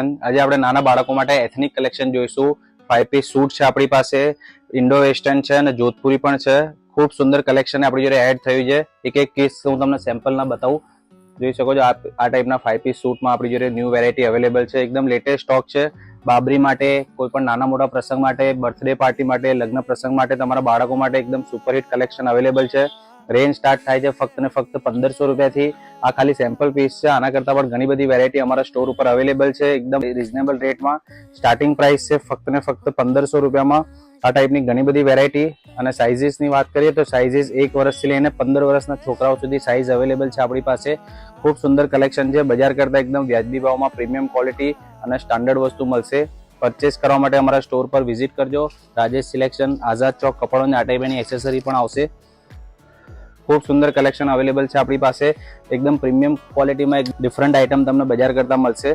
આજે આપણે નાના બાળકો માટે એથનિક કલેક્શન જોઈશું. 5 પીસ સૂટ છે આપણી પાસે, ઇન્ડો વેસ્ટર્ન છે અને જોધપુરી પણ છે. ખૂબ સુંદર કલેક્શન આપણી જોડે એડ થયું છે. એક એક પીસ હું તમને સેમ્પલ ના બતાવું. જોઈ શકો છો આ ટાઈપના 5 પીસ સૂટમાં આપણી જોડે ન્યૂ વેરાયટી અવેલેબલ છે. એકદમ લેટેસ્ટ સ્ટોક છે. બાબરી માટે, કોઈ પણ નાના મોટા પ્રસંગ માટે, બર્થડે પાર્ટી માટે, લગ્ન પ્રસંગ માટે, તમારા બાળકો માટે એકદમ સુપરહિટ કલેક્શન અવેલેબલ છે. રેન્જ સ્ટાર્ટ થાય છે ફક્ત ને ફક્ત 1500 રૂપિયાથી. આ ખાલી સેમ્પલ પીસ છે. આના કરતાં પણ ઘણી બધી વેરાયટી અમારા સ્ટોર ઉપર અવેલેબલ છે. એકદમ રિઝનેબલ રેટમાં સ્ટાર્ટિંગ પ્રાઇસ છે ફક્ત ને ફક્ત 1500 રૂપિયામાં. આ ટાઈપની ઘણી બધી વેરાયટી. અને સાઇઝીસની વાત કરીએ તો સાઇઝીસ 1 વર્ષથી લઈને 15 વર્ષના છોકરાઓ સુધી સાઇઝ અવેલેબલ છે આપણી પાસે. ખૂબ સુંદર કલેક્શન છે. બજાર કરતાં એકદમ વ્યાજબી ભાવમાં પ્રીમિયમ ક્વોલિટી અને સ્ટાન્ડર્ડ વસ્તુ મળશે. પરચેસ કરવા માટે અમારા સ્ટોર પર વિઝિટ કરજો. રાજેશ સિલેક્શન, આઝાદ ચોક, કપડોની આ ટાઈપની એસેસરી પણ આવશે. ખૂબ સુંદર કલેક્શન અવેલેબલ છે આપણી પાસે. એકદમ પ્રીમિયમ ક્વોલિટીમાં એક ડિફરન્ટ આઇટમ તમને બજાર કરતાં મળશે.